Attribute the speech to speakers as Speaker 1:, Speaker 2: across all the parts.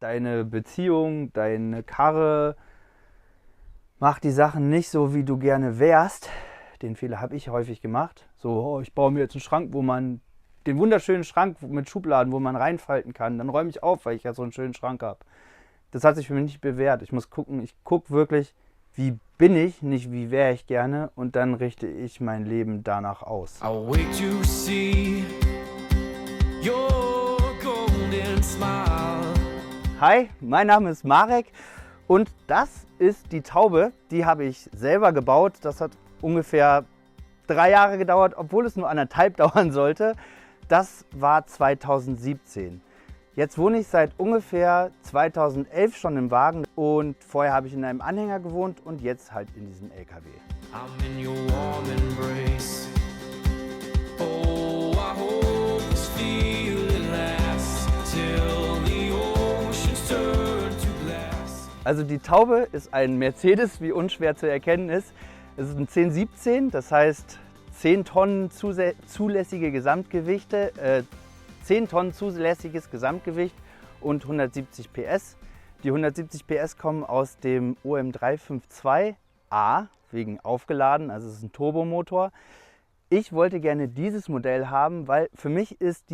Speaker 1: deine Beziehung, deine Karre macht die Sachen nicht so, wie du gerne wärst. Den Fehler habe ich häufig gemacht. So, oh, ich baue mir jetzt einen Schrank, den wunderschönen Schrank mit Schubladen, wo man reinfalten kann. Dann räume ich auf, weil ich ja so einen schönen Schrank habe. Das hat sich für mich nicht bewährt. Ich muss gucken, ich gucke wirklich, wie bin ich, nicht wie wäre ich gerne. Und dann richte ich mein Leben danach aus.
Speaker 2: I'll wait to see your golden smile.
Speaker 1: Hi, mein Name ist Marek und das ist die Taube. Die habe ich selber gebaut. Das hat ungefähr 3 Jahre gedauert, obwohl es nur 1,5 dauern sollte. Das war 2017. Jetzt wohne ich seit ungefähr 2011 schon im Wagen und vorher habe ich in einem Anhänger gewohnt und jetzt halt in diesem LKW.
Speaker 2: I'm in your warm embrace. Oh, I hope this feeling lasts till the oceans turn to glass.
Speaker 1: Also die Taube ist ein Mercedes, wie unschwer zu erkennen ist. Es ist ein 1017, das heißt 10 Tonnen zulässige Gesamtgewichte, 10 Tonnen zulässiges Gesamtgewicht und 170 PS. Die 170 PS kommen aus dem OM352A, wegen aufgeladen, also es ist ein Turbomotor. Ich wollte gerne dieses Modell haben, weil für mich ist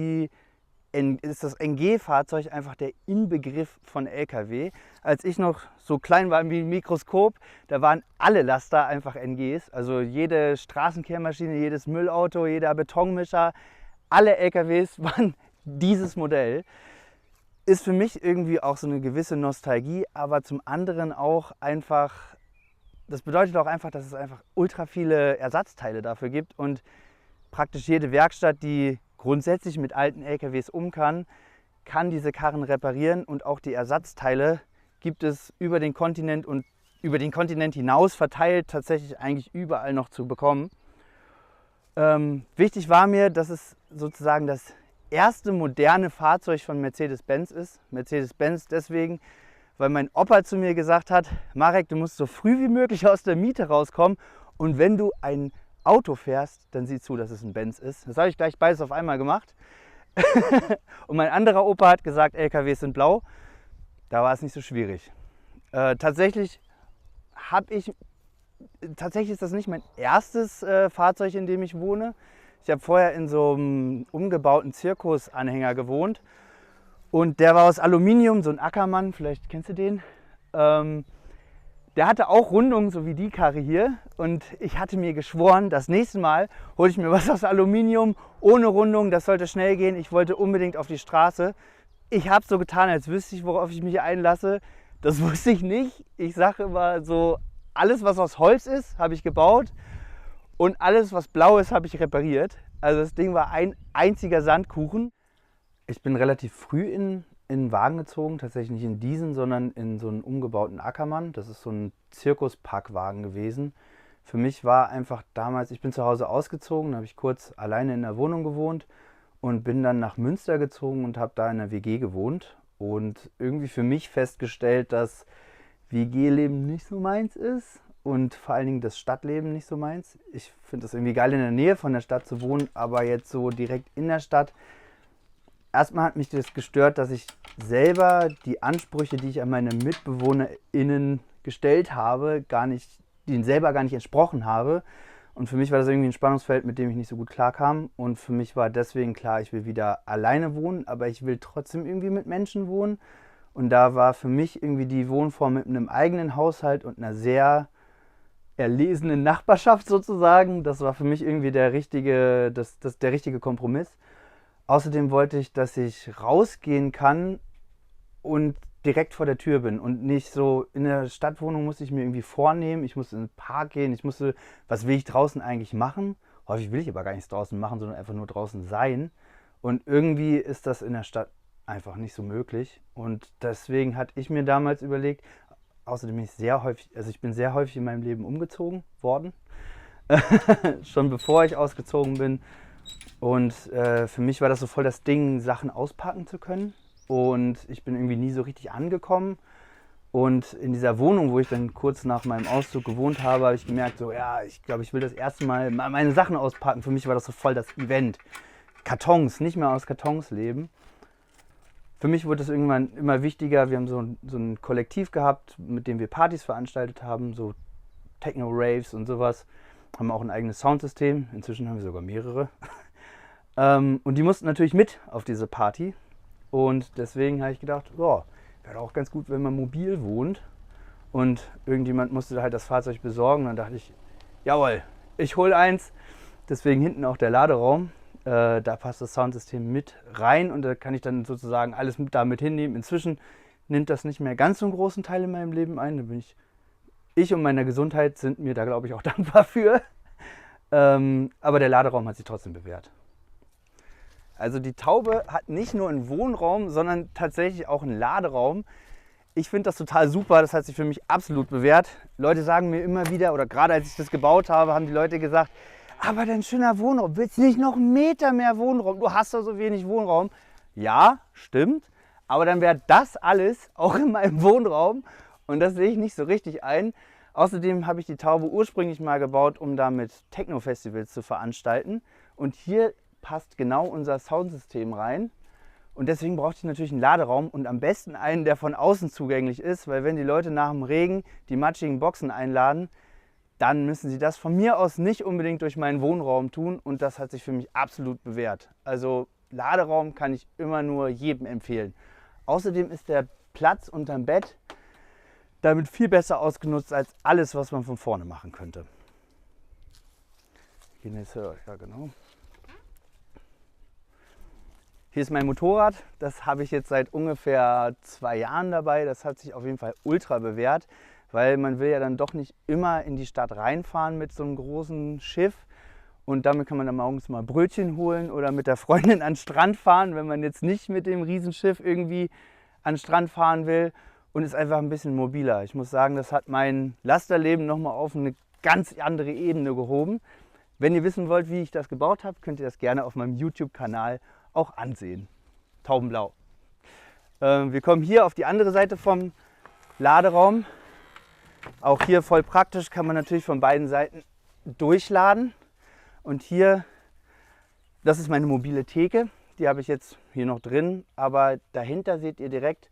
Speaker 1: das NG-Fahrzeug einfach der Inbegriff von LKW. Als ich noch so klein war wie ein Mikroskop, da waren alle Laster einfach NGs. Also jede Straßenkehrmaschine, jedes Müllauto, jeder Betonmischer, alle LKWs waren dieses Modell. Ist für mich irgendwie auch so eine gewisse Nostalgie, aber zum anderen auch einfach, das bedeutet auch einfach, dass es einfach ultra viele Ersatzteile dafür gibt und praktisch jede Werkstatt, die grundsätzlich mit alten LKWs kann diese Karren reparieren und auch die Ersatzteile gibt es über den Kontinent und über den Kontinent hinaus verteilt tatsächlich eigentlich überall noch zu bekommen. Wichtig war mir, dass es sozusagen das erste moderne Fahrzeug von Mercedes-Benz ist. Mercedes-Benz deswegen, weil mein Opa zu mir gesagt hat, Marek, du musst so früh wie möglich aus der Miete rauskommen und wenn du ein Auto fährst, dann sieh zu, dass es ein Benz ist. Das habe ich gleich beides auf einmal gemacht. Und mein anderer Opa hat gesagt, LKWs sind blau. Da war es nicht so schwierig. Tatsächlich ist das nicht mein erstes Fahrzeug, in dem ich wohne. Ich habe vorher in so einem umgebauten Zirkusanhänger gewohnt. Und der war aus Aluminium, so ein Ackermann, vielleicht kennst du den. Der hatte auch Rundungen, so wie die Karre hier. Und ich hatte mir geschworen, das nächste Mal hole ich mir was aus Aluminium, ohne Rundung, das sollte schnell gehen. Ich wollte unbedingt auf die Straße. Ich habe so getan, als wüsste ich, worauf ich mich einlasse. Das wusste ich nicht. Ich sage immer so, alles was aus Holz ist, habe ich gebaut. Und alles was blau ist, habe ich repariert. Also das Ding war ein einziger Sandkuchen. Ich bin relativ früh in den Wagen gezogen, tatsächlich nicht in diesen, sondern in so einen umgebauten Ackermann. Das ist so ein Zirkuspackwagen gewesen. Für mich war einfach damals, ich bin zu Hause ausgezogen, habe ich kurz alleine in der Wohnung gewohnt und bin dann nach Münster gezogen und habe da in der WG gewohnt. Und irgendwie für mich festgestellt, dass WG-Leben nicht so meins ist und vor allen Dingen das Stadtleben nicht so meins. Ich finde es irgendwie geil, in der Nähe von der Stadt zu wohnen, aber jetzt so direkt in der Stadt. Erstmal hat mich das gestört, dass ich selber die Ansprüche, die ich an meine MitbewohnerInnen gestellt habe, denen selber gar nicht entsprochen habe. Und für mich war das irgendwie ein Spannungsfeld, mit dem ich nicht so gut klarkam. Und für mich war deswegen klar, ich will wieder alleine wohnen, aber ich will trotzdem irgendwie mit Menschen wohnen. Und da war für mich irgendwie die Wohnform mit einem eigenen Haushalt und einer sehr erlesenen Nachbarschaft sozusagen, das war für mich irgendwie der richtige Kompromiss. Außerdem wollte ich, dass ich rausgehen kann und direkt vor der Tür bin und nicht so in der Stadtwohnung musste ich mir irgendwie vornehmen, ich musste in den Park gehen, was will ich draußen eigentlich machen? Häufig will ich aber gar nichts draußen machen, sondern einfach nur draußen sein. Und irgendwie ist das in der Stadt einfach nicht so möglich. Und deswegen hatte ich mir damals überlegt, außerdem bin ich bin sehr häufig in meinem Leben umgezogen worden, schon bevor ich ausgezogen bin. Und für mich war das so voll das Ding, Sachen auspacken zu können. Und ich bin irgendwie nie so richtig angekommen. Und in dieser Wohnung, wo ich dann kurz nach meinem Auszug gewohnt habe, habe ich gemerkt, so ja, ich glaube, ich will das erste Mal meine Sachen auspacken. Für mich war das so voll das Event. Kartons, nicht mehr aus Kartons leben. Für mich wurde es irgendwann immer wichtiger. Wir haben so ein Kollektiv gehabt, mit dem wir Partys veranstaltet haben, so Techno-Raves und sowas. Haben auch ein eigenes Soundsystem. Inzwischen haben wir sogar mehrere. Und die mussten natürlich mit auf diese Party. Und deswegen habe ich gedacht, wäre auch ganz gut, wenn man mobil wohnt. Und irgendjemand musste halt das Fahrzeug besorgen. Dann dachte ich, jawohl, ich hole eins. Deswegen hinten auch der Laderaum. Da passt das Soundsystem mit rein und da kann ich dann sozusagen alles damit hinnehmen. Inzwischen nimmt das nicht mehr ganz so einen großen Teil in meinem Leben ein. Da bin ich und meine Gesundheit sind mir da, glaube ich, auch dankbar für. Aber der Laderaum hat sich trotzdem bewährt. Also die Taube hat nicht nur einen Wohnraum, sondern tatsächlich auch einen Laderaum. Ich finde das total super, das hat sich für mich absolut bewährt. Leute sagen mir immer wieder, oder gerade als ich das gebaut habe, haben die Leute gesagt, aber dein schöner Wohnraum, willst du nicht noch einen Meter mehr Wohnraum? Du hast doch so wenig Wohnraum. Ja, stimmt, aber dann wäre das alles auch in meinem Wohnraum und das sehe ich nicht so richtig ein. Außerdem habe ich die Taube ursprünglich mal gebaut, um damit Techno-Festivals zu veranstalten. Und hier passt genau unser Soundsystem rein. Und deswegen brauchte ich natürlich einen Laderaum und am besten einen, der von außen zugänglich ist, weil wenn die Leute nach dem Regen die matschigen Boxen einladen, dann müssen sie das von mir aus nicht unbedingt durch meinen Wohnraum tun und das hat sich für mich absolut bewährt. Also Laderaum kann ich immer nur jedem empfehlen. Außerdem ist der Platz unterm Bett damit viel besser ausgenutzt als alles, was man von vorne machen könnte. Ja, genau. Hier ist mein Motorrad, das habe ich jetzt seit ungefähr 2 Jahren dabei. Das hat sich auf jeden Fall ultra bewährt, weil man will ja dann doch nicht immer in die Stadt reinfahren mit so einem großen Schiff. Und damit kann man dann morgens mal Brötchen holen oder mit der Freundin an den Strand fahren, wenn man jetzt nicht mit dem Riesenschiff irgendwie an den Strand fahren will. Und ist einfach ein bisschen mobiler. Ich muss sagen, das hat mein Lasterleben nochmal auf eine ganz andere Ebene gehoben. Wenn ihr wissen wollt, wie ich das gebaut habe, könnt ihr das gerne auf meinem YouTube-Kanal auch ansehen. Taubenblau. Wir kommen hier auf die andere Seite vom Laderaum. Auch hier voll praktisch, kann man natürlich von beiden Seiten durchladen. Und hier, das ist meine mobile Theke. Die habe ich jetzt hier noch drin. Aber dahinter seht ihr direkt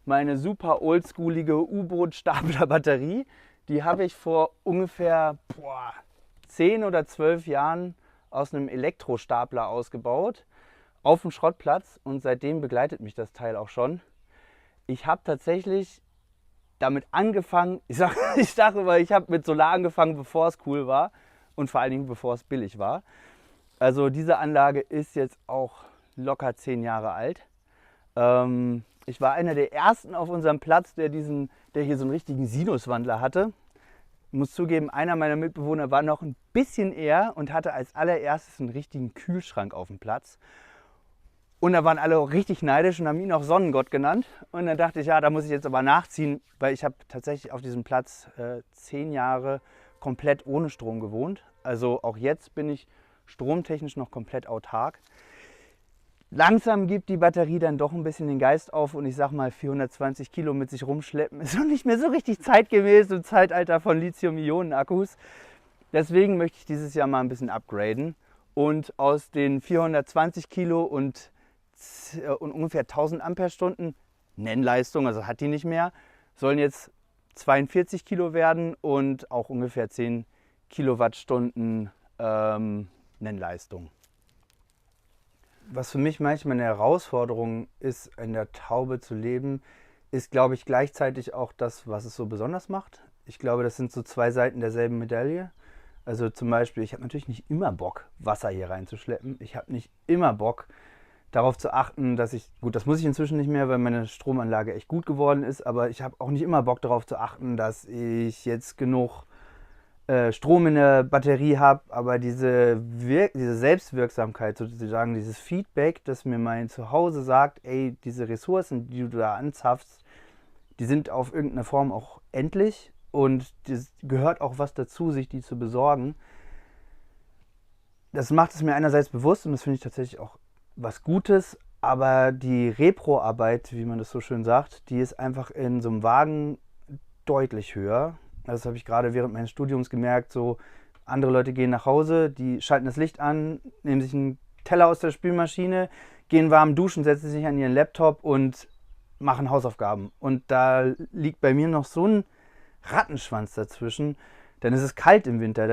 Speaker 1: meine super oldschoolige U-Boot-Stapler-Batterie. Die habe ich vor ungefähr 10 oder 12 Jahren aus einem Elektrostapler ausgebaut. Auf dem Schrottplatz und seitdem begleitet mich das Teil auch schon. Ich habe tatsächlich damit angefangen, ich sage immer, ich habe mit Solar angefangen, bevor es cool war und vor allen Dingen bevor es billig war. Also diese Anlage ist jetzt auch locker 10 Jahre alt. Ich war einer der ersten auf unserem Platz, der hier so einen richtigen Sinuswandler hatte. Ich muss zugeben, einer meiner Mitbewohner war noch ein bisschen eher und hatte als allererstes einen richtigen Kühlschrank auf dem Platz. Und da waren alle auch richtig neidisch und haben ihn auch Sonnengott genannt. Und dann dachte ich, ja, da muss ich jetzt aber nachziehen, weil ich habe tatsächlich auf diesem Platz 10 Jahre komplett ohne Strom gewohnt. Also auch jetzt bin ich stromtechnisch noch komplett autark. Langsam gibt die Batterie dann doch ein bisschen den Geist auf und ich sag mal 420 Kilo mit sich rumschleppen ist noch nicht mehr so richtig zeitgemäß im Zeitalter von Lithium-Ionen-Akkus. Deswegen möchte ich dieses Jahr mal ein bisschen upgraden und aus den 420 Kilo und ungefähr 1000 Ampere-Stunden Nennleistung, also hat die nicht mehr, sollen jetzt 42 Kilo werden und auch ungefähr 10 Kilowattstunden Nennleistung. Was für mich manchmal eine Herausforderung ist, in der Taube zu leben, ist, glaube ich, gleichzeitig auch das, was es so besonders macht. Ich glaube, das sind so 2 Seiten derselben Medaille. Also zum Beispiel, ich habe natürlich nicht immer Bock, Wasser hier reinzuschleppen. Ich habe nicht immer Bock, darauf zu achten, dass gut, das muss ich inzwischen nicht mehr, weil meine Stromanlage echt gut geworden ist, aber ich habe auch nicht immer Bock darauf zu achten, dass ich jetzt genug Strom in der Batterie habe, aber diese Selbstwirksamkeit sozusagen, dieses Feedback, das mir mein Zuhause sagt, ey, diese Ressourcen, die du da anzapfst, die sind auf irgendeine Form auch endlich und es gehört auch was dazu, sich die zu besorgen. Das macht es mir einerseits bewusst und das finde ich tatsächlich auch was Gutes, aber die Repro-Arbeit, wie man das so schön sagt, die ist einfach in so einem Wagen deutlich höher. Das habe ich gerade während meines Studiums gemerkt, so andere Leute gehen nach Hause, die schalten das Licht an, nehmen sich einen Teller aus der Spülmaschine, gehen warm duschen, setzen sich an ihren Laptop und machen Hausaufgaben. Und da liegt bei mir noch so ein Rattenschwanz dazwischen. Dann ist es kalt im Winter.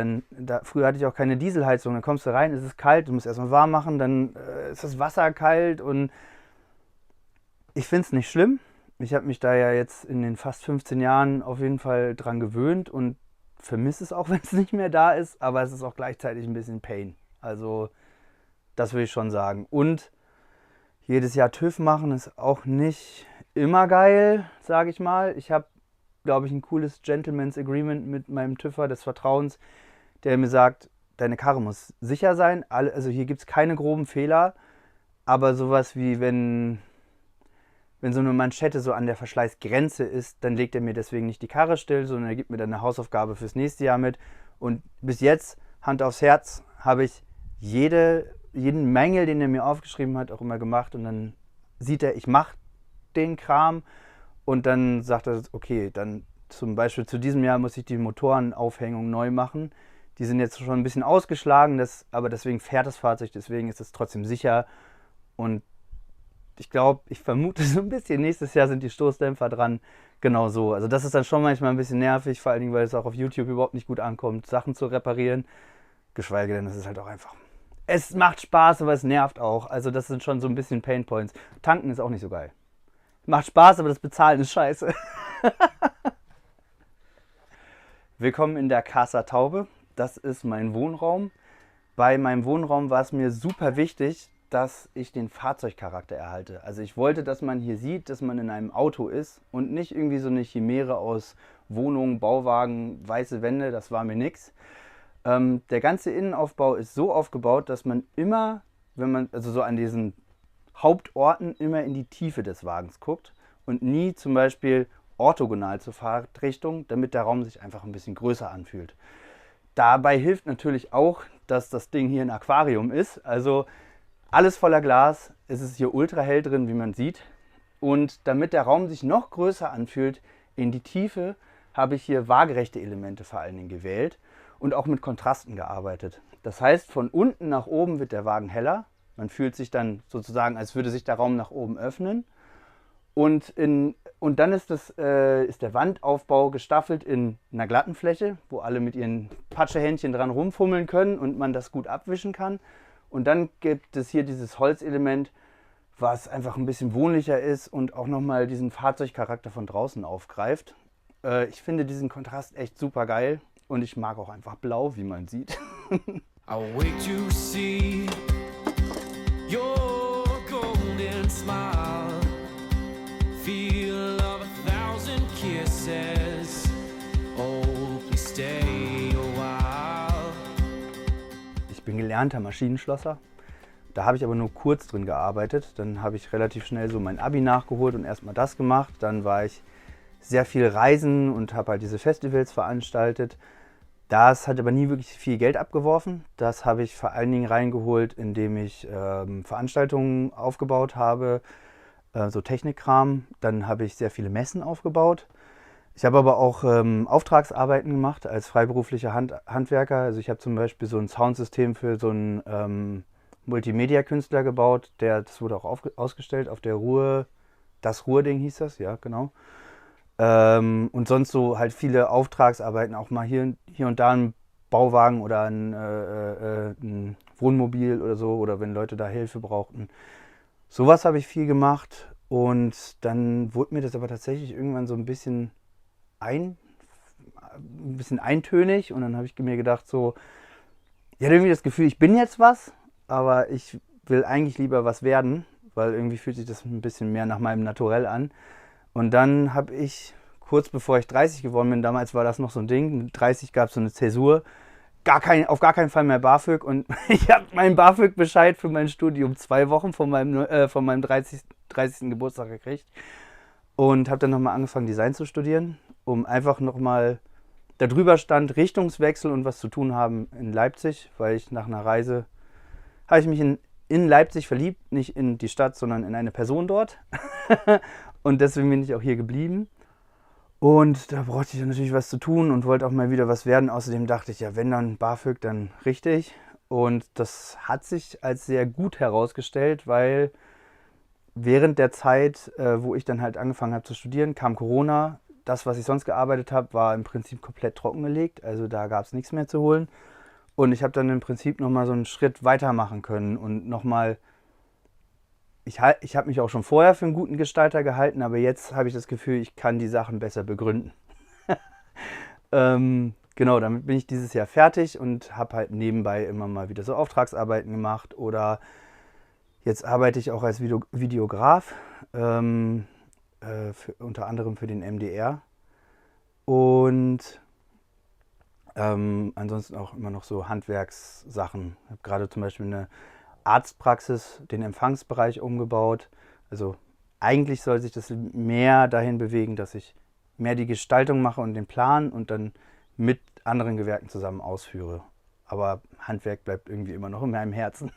Speaker 1: Früher hatte ich auch keine Dieselheizung. Dann kommst du rein, ist es kalt, du musst erstmal warm machen, dann ist das Wasser kalt. Und ich finde es nicht schlimm. Ich habe mich da ja jetzt in den fast 15 Jahren auf jeden Fall dran gewöhnt und vermisse es auch, wenn es nicht mehr da ist. Aber es ist auch gleichzeitig ein bisschen Pain. Also das will ich schon sagen. Und jedes Jahr TÜV machen ist auch nicht immer geil, sage ich mal. Ich habe, glaube ich, ein cooles Gentleman's Agreement mit meinem TÜVer des Vertrauens, der mir sagt, deine Karre muss sicher sein. Also hier gibt es keine groben Fehler, aber sowas wie wenn so eine Manschette so an der Verschleißgrenze ist, dann legt er mir deswegen nicht die Karre still, sondern er gibt mir dann eine Hausaufgabe fürs nächste Jahr mit. Und bis jetzt, Hand aufs Herz, habe ich jeden Mängel, den er mir aufgeschrieben hat, auch immer gemacht. Und dann sieht er, ich mache den Kram. Und dann sagt er, okay, dann zum Beispiel zu diesem Jahr muss ich die Motorenaufhängung neu machen. Die sind jetzt schon ein bisschen ausgeschlagen, aber deswegen fährt das Fahrzeug, deswegen ist es trotzdem sicher. Und ich vermute so ein bisschen, nächstes Jahr sind die Stoßdämpfer dran. Genau so. Also das ist dann schon manchmal ein bisschen nervig, vor allen Dingen, weil es auch auf YouTube überhaupt nicht gut ankommt, Sachen zu reparieren. Geschweige denn, das ist halt auch einfach. Es macht Spaß, aber es nervt auch. Also das sind schon so ein bisschen Painpoints. Tanken ist auch nicht so geil. Macht Spaß, aber das Bezahlen ist scheiße. Willkommen in der Casa Taube. Das ist mein Wohnraum. Bei meinem Wohnraum war es mir super wichtig, dass ich den Fahrzeugcharakter erhalte. Also ich wollte, dass man hier sieht, dass man in einem Auto ist und nicht irgendwie so eine Chimäre aus Wohnungen, Bauwagen, weiße Wände, das war mir nix. Der ganze Innenaufbau ist so aufgebaut, dass man immer, also so an diesen Hauptorten immer in die Tiefe des Wagens guckt und nie zum Beispiel orthogonal zur Fahrtrichtung, damit der Raum sich einfach ein bisschen größer anfühlt. Dabei hilft natürlich auch, dass das Ding hier ein Aquarium ist. Also alles voller Glas, es ist hier ultra hell drin, wie man sieht. Und damit der Raum sich noch größer anfühlt, in die Tiefe, habe ich hier waagerechte Elemente vor allen Dingen gewählt und auch mit Kontrasten gearbeitet. Das heißt, von unten nach oben wird der Wagen heller. Man fühlt sich dann sozusagen, als würde sich der Raum nach oben öffnen. Und dann ist der Wandaufbau gestaffelt in einer glatten Fläche, wo alle mit ihren Patschehändchen dran rumfummeln können und man das gut abwischen kann. Und dann gibt es hier dieses Holzelement, was einfach ein bisschen wohnlicher ist und auch nochmal diesen Fahrzeugcharakter von draußen aufgreift. Ich finde diesen Kontrast echt super geil und ich mag auch einfach blau, wie man sieht.
Speaker 2: I wait to see your golden smile, feel of 1,000 kisses. Oh, please stay a while.
Speaker 1: Ich bin gelernter Maschinenschlosser. Da habe ich aber nur kurz drin gearbeitet. Dann habe ich relativ schnell so mein Abi nachgeholt und erstmal das gemacht. Dann war ich sehr viel reisen und habe halt diese Festivals veranstaltet. Das hat aber nie wirklich viel Geld abgeworfen. Das habe ich vor allen Dingen reingeholt, indem ich Veranstaltungen aufgebaut habe, so Technikkram. Dann habe ich sehr viele Messen aufgebaut. Ich habe aber auch Auftragsarbeiten gemacht als freiberuflicher Handwerker. Also ich habe zum Beispiel so ein Soundsystem für so einen Multimedia-Künstler gebaut. Das wurde auch ausgestellt auf der Ruhr. Das Ruhr-Ding hieß das, ja genau. Und sonst so halt viele Auftragsarbeiten, auch mal hier und da ein Bauwagen oder ein Wohnmobil oder so, oder wenn Leute da Hilfe brauchten. Sowas habe ich viel gemacht und dann wurde mir das aber tatsächlich irgendwann so ein bisschen eintönig und dann habe ich mir gedacht so, ich hatte irgendwie das Gefühl, ich bin jetzt was, aber ich will eigentlich lieber was werden, weil irgendwie fühlt sich das ein bisschen mehr nach meinem Naturell an. Und dann habe ich, kurz bevor ich 30 geworden bin, damals war das noch so ein Ding, mit 30 gab es so eine Zäsur, auf gar keinen Fall mehr BAföG und ich habe meinen BAföG-Bescheid für mein Studium 2 Wochen von meinem 30. Geburtstag gekriegt und habe dann nochmal angefangen Design zu studieren, um einfach nochmal, da drüber stand Richtungswechsel und was zu tun haben in Leipzig, weil ich nach einer Reise, habe ich mich in Leipzig verliebt, nicht in die Stadt, sondern in eine Person dort. Und deswegen bin ich auch hier geblieben. Und da brauchte ich dann natürlich was zu tun und wollte auch mal wieder was werden. Außerdem dachte ich, ja, wenn dann BAföG, dann richtig. Und das hat sich als sehr gut herausgestellt, weil während der Zeit, wo ich dann halt angefangen habe zu studieren, kam Corona. Das, was ich sonst gearbeitet habe, war im Prinzip komplett trockengelegt. Also da gab es nichts mehr zu holen. Und ich habe dann im Prinzip nochmal so einen Schritt weitermachen können und nochmal, ich habe mich auch schon vorher für einen guten Gestalter gehalten, aber jetzt habe ich das Gefühl, ich kann die Sachen besser begründen. Genau, damit bin ich dieses Jahr fertig und habe halt nebenbei immer mal wieder so Auftragsarbeiten gemacht oder jetzt arbeite ich auch als Videograf, unter anderem für den MDR und ansonsten auch immer noch so Handwerkssachen. Ich habe gerade zum Beispiel eine Arztpraxis, den Empfangsbereich umgebaut. Also eigentlich soll sich das mehr dahin bewegen, dass ich mehr die Gestaltung mache und den Plan und dann mit anderen Gewerken zusammen ausführe. Aber Handwerk bleibt irgendwie immer noch in meinem Herzen.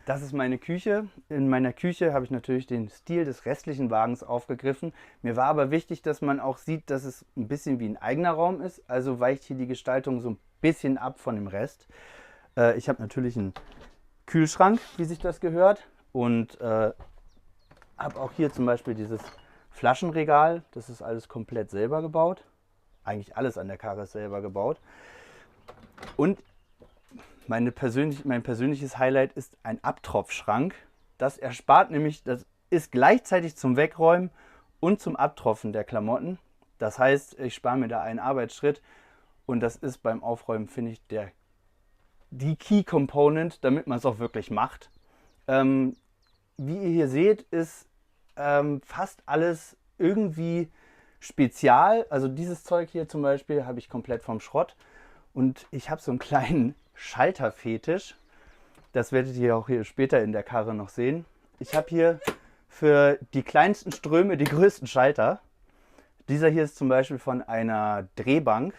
Speaker 1: Das ist meine Küche. In meiner Küche habe ich natürlich den Stil des restlichen Wagens aufgegriffen. Mir war aber wichtig, dass man auch sieht, dass es ein bisschen wie ein eigener Raum ist. Also weicht hier die Gestaltung so ein bisschen ab von dem Rest. Ich habe natürlich einen Kühlschrank, wie sich das gehört. Und habe auch hier zum Beispiel dieses Flaschenregal. Das ist alles komplett selber gebaut. Eigentlich alles an der Karre ist selber gebaut. Und mein persönliches Highlight ist ein Abtropfschrank. Das erspart nämlich, das ist gleichzeitig zum Wegräumen und zum Abtropfen der Klamotten. Das heißt, ich spare mir da einen Arbeitsschritt und das ist beim Aufräumen, finde ich, die Key Component, damit man es auch wirklich macht. Wie ihr hier seht, ist fast alles irgendwie spezial. Also dieses Zeug hier zum Beispiel habe ich komplett vom Schrott und ich habe so einen kleinen Schalterfetisch. Das werdet ihr auch hier später in der Karre noch sehen. Ich habe hier für die kleinsten Ströme die größten Schalter. Dieser hier ist zum Beispiel von einer Drehbank.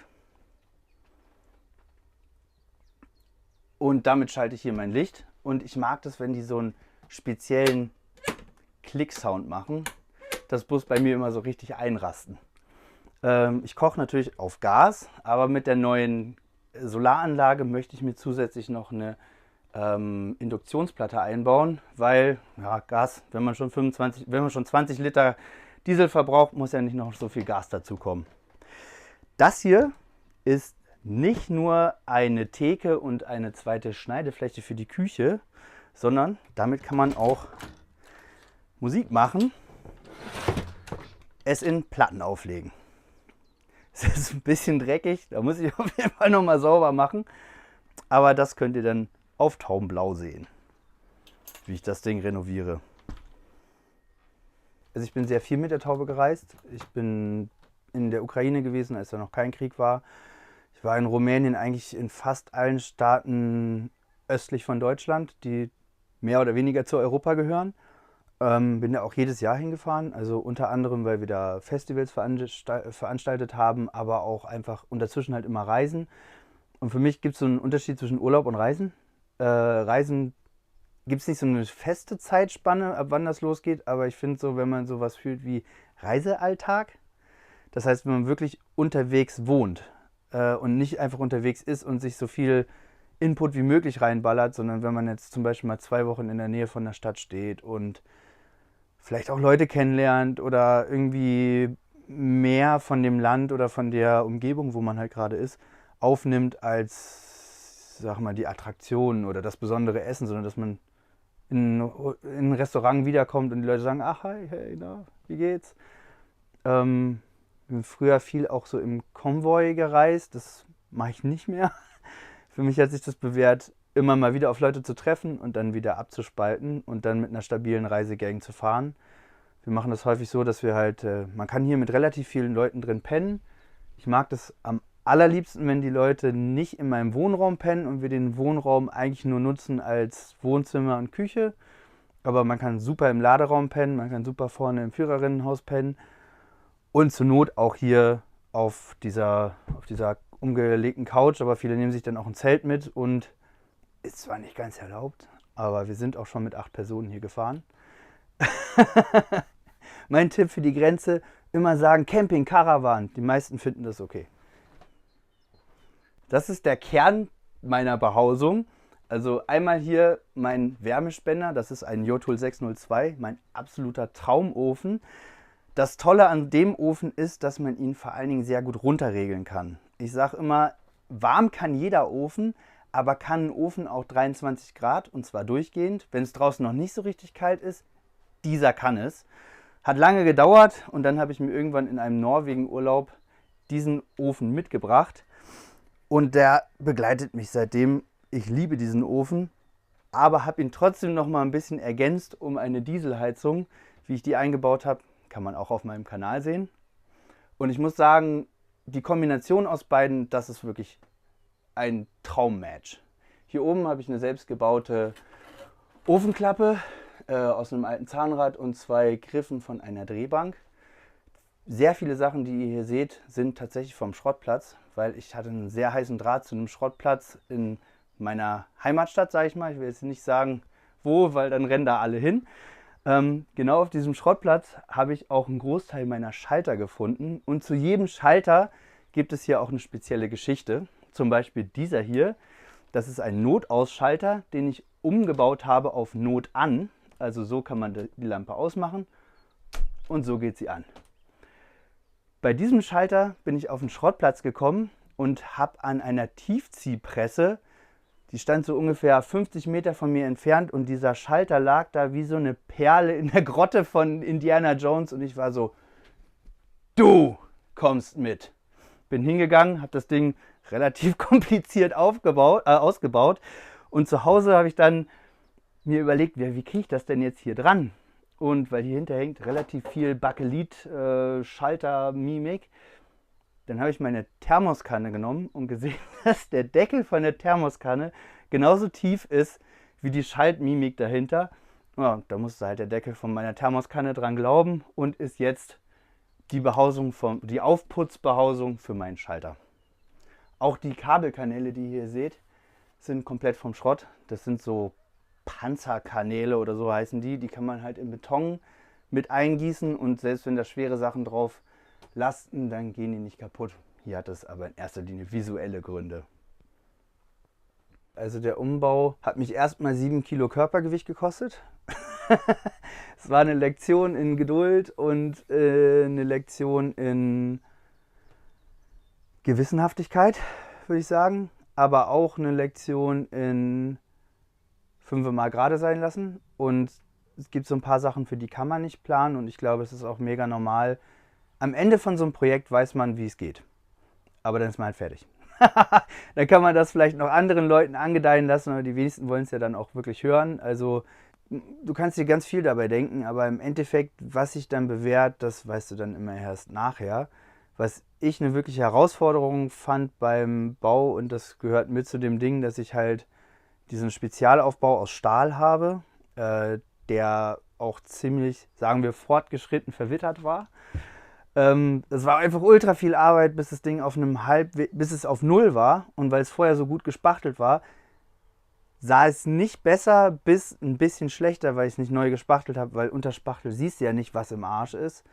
Speaker 1: Und damit schalte ich hier mein Licht. Und ich mag das, wenn die so einen speziellen Klick-Sound machen. Das muss bei mir immer so richtig einrasten. Ich koche natürlich auf Gas, aber mit der neuen Solaranlage möchte ich mir zusätzlich noch eine Induktionsplatte einbauen, weil ja, Gas, wenn man schon 20 Liter Diesel verbraucht, muss ja nicht noch so viel Gas dazukommen. Das hier ist nicht nur eine Theke und eine zweite Schneidefläche für die Küche, sondern damit kann man auch Musik machen, es in Platten auflegen. Es ist ein bisschen dreckig, da muss ich auf jeden Fall nochmal sauber machen. Aber das könnt ihr dann auf Taubenblau sehen, wie ich das Ding renoviere. Also ich bin sehr viel mit der Taube gereist. Ich bin in der Ukraine gewesen, als da noch kein Krieg war. Ich war in Rumänien, eigentlich in fast allen Staaten östlich von Deutschland, die mehr oder weniger zu Europa gehören. Bin da auch jedes Jahr hingefahren, also unter anderem, weil wir da Festivals veranstaltet haben, aber auch einfach und dazwischen halt immer Reisen. Und für mich gibt es so einen Unterschied zwischen Urlaub und Reisen. Reisen gibt es nicht so eine feste Zeitspanne, ab wann das losgeht, aber ich finde so, wenn man sowas fühlt wie Reisealltag, das heißt, wenn man wirklich unterwegs wohnt und nicht einfach unterwegs ist und sich so viel Input wie möglich reinballert, sondern wenn man jetzt zum Beispiel mal 2 Wochen in der Nähe von der Stadt steht und vielleicht auch Leute kennenlernt oder irgendwie mehr von dem Land oder von der Umgebung, wo man halt gerade ist, aufnimmt als, sag mal, die Attraktionen oder das besondere Essen, sondern dass man in ein Restaurant wiederkommt und die Leute sagen, ach, hi, hey, na, wie geht's? Bin früher viel auch so im Konvoi gereist, das mache ich nicht mehr. Für mich hat sich das bewährt, immer mal wieder auf Leute zu treffen und dann wieder abzuspalten und dann mit einer stabilen Reisegang zu fahren. Wir machen das häufig so, dass wir halt, man kann hier mit relativ vielen Leuten drin pennen. Ich mag das am allerliebsten, wenn die Leute nicht in meinem Wohnraum pennen und wir den Wohnraum eigentlich nur nutzen als Wohnzimmer und Küche. Aber man kann super im Laderaum pennen, man kann super vorne im Führerinnenhaus pennen und zur Not auch hier auf dieser umgelegten Couch, aber viele nehmen sich dann auch ein Zelt mit und ist zwar nicht ganz erlaubt, aber wir sind auch schon mit 8 Personen hier gefahren. Mein Tipp für die Grenze, immer sagen Camping, Caravan. Die meisten finden das okay. Das ist der Kern meiner Behausung. Also einmal hier mein Wärmespender, das ist ein Jotol 602, mein absoluter Traumofen. Das Tolle an dem Ofen ist, dass man ihn vor allen Dingen sehr gut runterregeln kann. Ich sage immer, warm kann jeder Ofen, aber kann ein Ofen auch 23 Grad und zwar durchgehend, wenn es draußen noch nicht so richtig kalt ist. Dieser kann es. Hat lange gedauert und dann habe ich mir irgendwann in einem Norwegen-Urlaub diesen Ofen mitgebracht und der begleitet mich seitdem. Ich liebe diesen Ofen, aber habe ihn trotzdem noch mal ein bisschen ergänzt um eine Dieselheizung, wie ich die eingebaut habe. Kann man auch auf meinem Kanal sehen. Und ich muss sagen, die Kombination aus beiden, das ist wirklich ein Traummatch. Hier oben habe ich eine selbstgebaute Ofenklappe aus einem alten Zahnrad und 2 Griffen von einer Drehbank. Sehr viele Sachen, die ihr hier seht, sind tatsächlich vom Schrottplatz, weil ich hatte einen sehr heißen Draht zu einem Schrottplatz in meiner Heimatstadt, sage ich mal. Ich will jetzt nicht sagen, wo, weil dann rennen da alle hin. Genau auf diesem Schrottplatz habe ich auch einen Großteil meiner Schalter gefunden. Und zu jedem Schalter gibt es hier auch eine spezielle Geschichte. Zum Beispiel dieser hier. Das ist ein Notausschalter, den ich umgebaut habe auf Not an. Also so kann man die Lampe ausmachen und so geht sie an. Bei diesem Schalter bin ich auf den Schrottplatz gekommen und habe an einer Tiefziehpresse, die stand so ungefähr 50 Meter von mir entfernt und dieser Schalter lag da wie so eine Perle in der Grotte von Indiana Jones und ich war so, du kommst mit. Bin hingegangen, habe das Ding relativ kompliziert ausgebaut und zu Hause habe ich dann mir überlegt, wie kriege ich das denn jetzt hier dran? Und weil hier hinter hängt relativ viel Bakelit, Schalter, Mimik, dann habe ich meine Thermoskanne genommen und gesehen, dass der Deckel von der Thermoskanne genauso tief ist wie die Schaltmimik dahinter. Ja, da musste halt der Deckel von meiner Thermoskanne dran glauben und ist jetzt die Aufputzbehausung für meinen Schalter. Auch die Kabelkanäle, die ihr hier seht, sind komplett vom Schrott. Das sind so Panzerkanäle oder so heißen die. Die kann man halt in Beton mit eingießen und selbst wenn da schwere Sachen drauf lasten, dann gehen die nicht kaputt. Hier hat es aber in erster Linie visuelle Gründe. Also der Umbau hat mich erstmal 7 Kilo Körpergewicht gekostet. Es war eine Lektion in Geduld und eine Lektion in Gewissenhaftigkeit, würde ich sagen. Aber auch eine Lektion in 5 Mal gerade sein lassen. Und es gibt so ein paar Sachen, für die kann man nicht planen. Und ich glaube, es ist auch mega normal. Am Ende von so einem Projekt weiß man, wie es geht. Aber dann ist man halt fertig. Dann kann man das vielleicht noch anderen Leuten angedeihen lassen, aber die wenigsten wollen es ja dann auch wirklich hören. Also du kannst dir ganz viel dabei denken, aber im Endeffekt, was sich dann bewährt, das weißt du dann immer erst nachher. Was ich eine wirkliche Herausforderung fand beim Bau, und das gehört mit zu dem Ding, dass ich halt diesen Spezialaufbau aus Stahl habe, der auch ziemlich, sagen wir, fortgeschritten verwittert war. Das war einfach ultra viel Arbeit, bis das Ding bis es auf Null war. Und weil es vorher so gut gespachtelt war, sah es nicht besser bis ein bisschen schlechter, weil ich es nicht neu gespachtelt habe, weil unter Spachtel siehst du ja nicht, was im Arsch ist.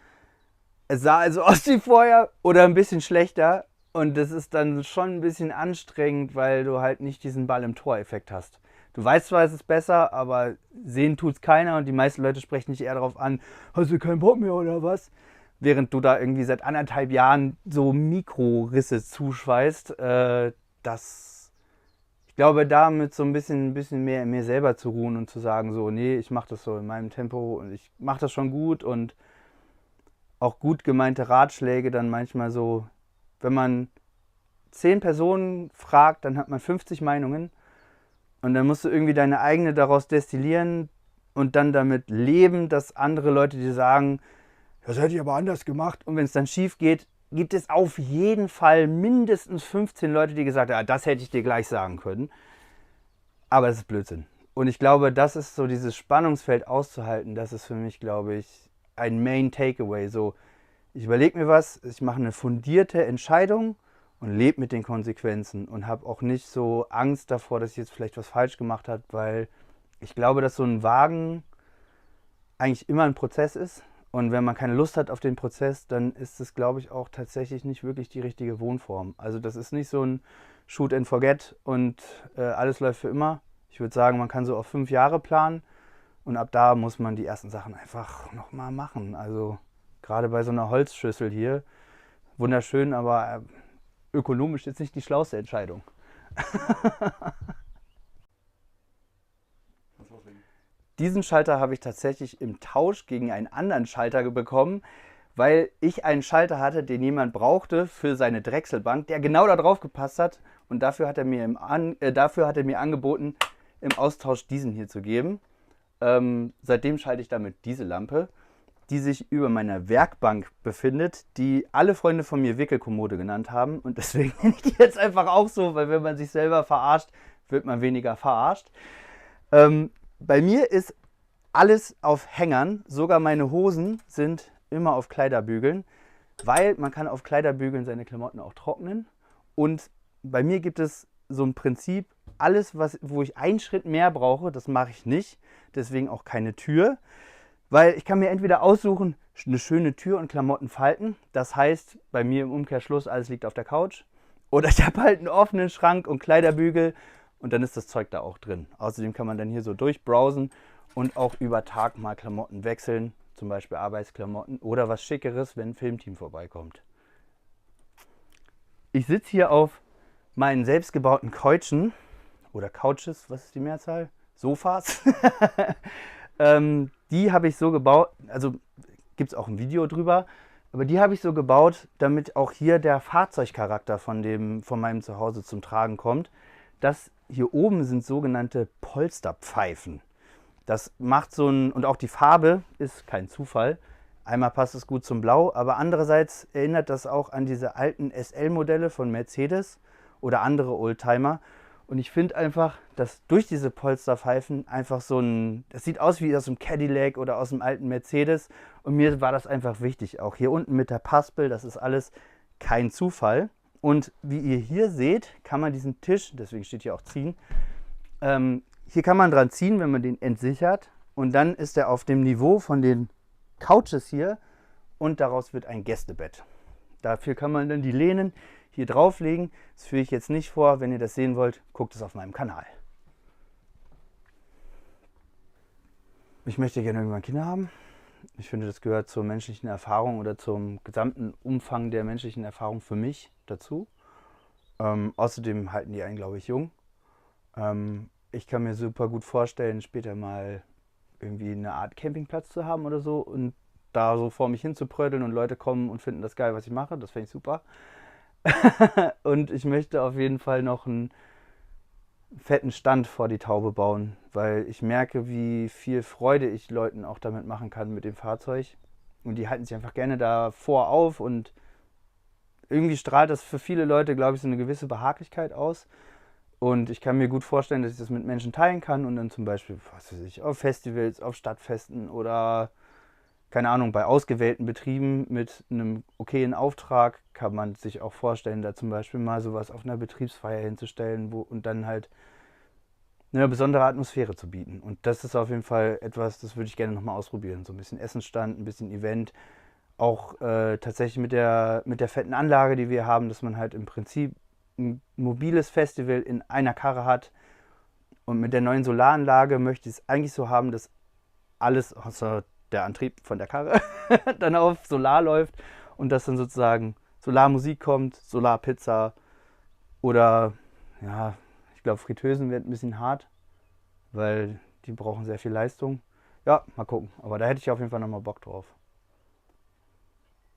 Speaker 1: Es sah also aus wie vorher oder ein bisschen schlechter. Und das ist dann schon ein bisschen anstrengend, weil du halt nicht diesen Ball im Tor-Effekt hast. Du weißt zwar, es ist besser, aber sehen tut's keiner und die meisten Leute sprechen dich eher darauf an, hast du keinen Bock mehr oder was? Während du da irgendwie seit 1,5 Jahren so Mikrorisse zuschweißt, ich glaube, damit so ein bisschen mehr in mir selber zu ruhen und zu sagen, so, nee, ich mache das so in meinem Tempo und ich mache das schon gut und auch gut gemeinte Ratschläge dann manchmal so, wenn man 10 Personen fragt, dann hat man 50 Meinungen und dann musst du irgendwie deine eigene daraus destillieren und dann damit leben, dass andere Leute dir sagen, das hätte ich aber anders gemacht. Und wenn es dann schief geht, gibt es auf jeden Fall mindestens 15 Leute, die gesagt haben, ja, das hätte ich dir gleich sagen können. Aber das ist Blödsinn. Und ich glaube, das ist so dieses Spannungsfeld auszuhalten, das ist für mich, glaube ich, ein Main Takeaway. So, ich überlege mir was, ich mache eine fundierte Entscheidung und lebe mit den Konsequenzen und habe auch nicht so Angst davor, dass ich jetzt vielleicht was falsch gemacht habe, weil ich glaube, dass so ein Wagen eigentlich immer ein Prozess ist. Und wenn man keine Lust hat auf den Prozess, dann ist es, glaube ich, auch tatsächlich nicht wirklich die richtige Wohnform. Also das ist nicht so ein Shoot and Forget und alles läuft für immer. Ich würde sagen, man kann so auf 5 Jahre planen und ab da muss man die ersten Sachen einfach nochmal machen. Also gerade bei so einer Holzschüssel hier, wunderschön, aber ökonomisch jetzt nicht die schlauste Entscheidung. Diesen Schalter habe ich tatsächlich im Tausch gegen einen anderen Schalter bekommen, weil ich einen Schalter hatte, den jemand brauchte für seine Drechselbank, der genau da drauf gepasst hat. Und dafür hat er mir, angeboten, im Austausch diesen hier zu geben. Seitdem schalte ich damit diese Lampe, die sich über meiner Werkbank befindet, die alle Freunde von mir Wickelkommode genannt haben. Und deswegen nenne ich die jetzt einfach auch so, weil wenn man sich selber verarscht, wird man weniger verarscht. Bei mir ist alles auf Hängern, sogar meine Hosen sind immer auf Kleiderbügeln, weil man kann auf Kleiderbügeln seine Klamotten auch trocknen. Und bei mir gibt es so ein Prinzip, alles, wo ich einen Schritt mehr brauche, das mache ich nicht. Deswegen auch keine Tür, weil ich kann mir entweder aussuchen, eine schöne Tür und Klamotten falten. Das heißt, bei mir im Umkehrschluss, alles liegt auf der Couch. Oder ich habe halt einen offenen Schrank und Kleiderbügel und dann ist das Zeug da auch drin. Außerdem kann man dann hier so durchbrowsen und auch über Tag mal Klamotten wechseln. Zum Beispiel Arbeitsklamotten oder was Schickeres, wenn ein Filmteam vorbeikommt. Ich sitze hier auf meinen selbstgebauten Keutschen oder Couches, was ist die Mehrzahl? Sofas. Die habe ich so gebaut, also gibt es auch ein Video drüber, aber die habe ich so gebaut, damit auch hier der Fahrzeugcharakter von meinem Zuhause zum Tragen kommt. Das hier oben sind sogenannte Polsterpfeifen. Das macht und auch die Farbe ist kein Zufall. Einmal passt es gut zum Blau, aber andererseits erinnert das auch an diese alten SL-Modelle von Mercedes oder andere Oldtimer. Und ich finde einfach, dass durch diese Polsterpfeifen einfach das sieht aus wie aus einem Cadillac oder aus einem alten Mercedes. Und mir war das einfach wichtig. Auch hier unten mit der Paspel, das ist alles kein Zufall. Und wie ihr hier seht, kann man diesen Tisch, deswegen steht hier auch ziehen, hier kann man dran ziehen, wenn man den entsichert. Und dann ist er auf dem Niveau von den Couches hier und daraus wird ein Gästebett. Dafür kann man dann die Lehnen hier drauflegen. Das führe ich jetzt nicht vor. Wenn ihr das sehen wollt, guckt es auf meinem Kanal. Ich möchte gerne irgendwann Kinder haben. Ich finde, das gehört zur menschlichen Erfahrung oder zum gesamten Umfang der menschlichen Erfahrung für mich dazu. Außerdem halten die einen, glaube ich, jung. Ich kann mir super gut vorstellen, später mal irgendwie eine Art Campingplatz zu haben oder so und da so vor mich hin zu prödeln und Leute kommen und finden das geil, was ich mache. Das fände ich super. Und ich möchte auf jeden Fall noch einen fetten Stand vor die Taube bauen, weil ich merke, wie viel Freude ich Leuten auch damit machen kann mit dem Fahrzeug. Und die halten sich einfach gerne davor auf und irgendwie strahlt das für viele Leute, glaube ich, so eine gewisse Behaglichkeit aus. Und ich kann mir gut vorstellen, dass ich das mit Menschen teilen kann und dann zum Beispiel, was weiß ich, auf Festivals, auf Stadtfesten oder keine Ahnung, bei ausgewählten Betrieben mit einem okayen Auftrag kann man sich auch vorstellen, da zum Beispiel mal sowas auf einer Betriebsfeier hinzustellen und dann halt eine besondere Atmosphäre zu bieten. Und das ist auf jeden Fall etwas, das würde ich gerne nochmal ausprobieren. So ein bisschen Essensstand, ein bisschen Event. Auch tatsächlich mit der fetten Anlage, die wir haben, dass man halt im Prinzip ein mobiles Festival in einer Karre hat. Und mit der neuen Solaranlage möchte ich es eigentlich so haben, dass alles außer der Antrieb von der Karre dann auf Solar läuft und dass dann sozusagen Solarmusik kommt, Solarpizza oder ja, ich glaube Fritteusen wird ein bisschen hart, weil die brauchen sehr viel Leistung. Ja, mal gucken, aber da hätte ich auf jeden Fall nochmal Bock drauf.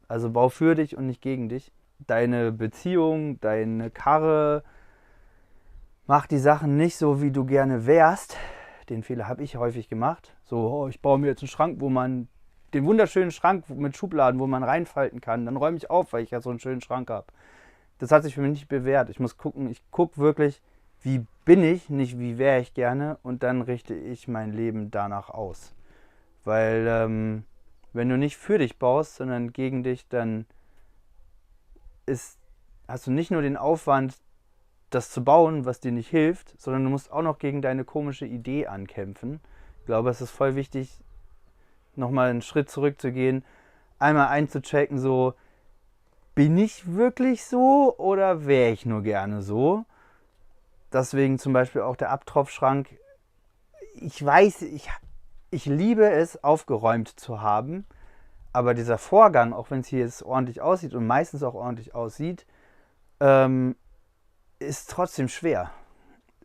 Speaker 1: Also bau für dich und nicht gegen dich. Deine Beziehung, deine Karre, mach die Sachen nicht so, wie du gerne wärst. Den Fehler habe ich häufig gemacht. So, oh, ich baue mir jetzt einen Schrank, den wunderschönen Schrank mit Schubladen, wo man reinfalten kann. Dann räume ich auf, weil ich ja so einen schönen Schrank habe. Das hat sich für mich nicht bewährt. Ich muss gucken, ich gucke wirklich, wie bin ich, nicht wie wäre ich gerne. Und dann richte ich mein Leben danach aus. Weil wenn du nicht für dich baust, sondern gegen dich, dann hast du nicht nur den Aufwand, das zu bauen, was dir nicht hilft, sondern du musst auch noch gegen deine komische Idee ankämpfen. Ich glaube, es ist voll wichtig, nochmal einen Schritt zurückzugehen, einmal einzuchecken, so, bin ich wirklich so oder wäre ich nur gerne so? Deswegen zum Beispiel auch der Abtropfschrank ich weiß, ich liebe es, aufgeräumt zu haben, aber dieser Vorgang, auch wenn es hier jetzt ordentlich aussieht und meistens auch ordentlich aussieht, ist trotzdem schwer.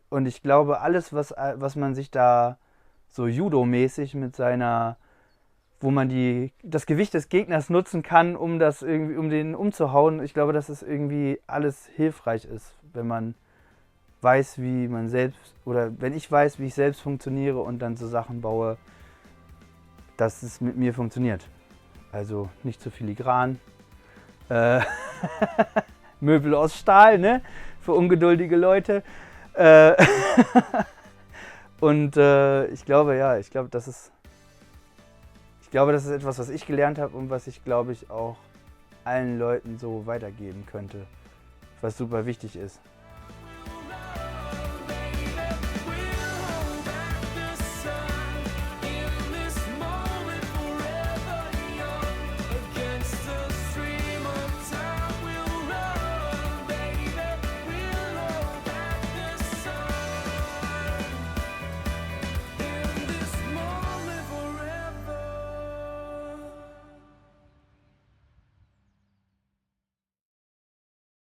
Speaker 1: Und ich glaube, alles, was man sich da so Judo-mäßig mit seiner, wo man das Gewicht des Gegners nutzen kann, um das irgendwie, um den umzuhauen, ich glaube, dass es irgendwie alles hilfreich ist, wenn man weiß, wie man selbst, oder wenn ich weiß, wie ich selbst funktioniere und dann so Sachen baue, dass es mit mir funktioniert. Also nicht zu filigran. Möbel aus Stahl, ne? Für ungeduldige Leute. Und ich glaube, das ist etwas, was ich gelernt habe und was ich, glaube ich, auch allen Leuten so weitergeben könnte, was super wichtig ist.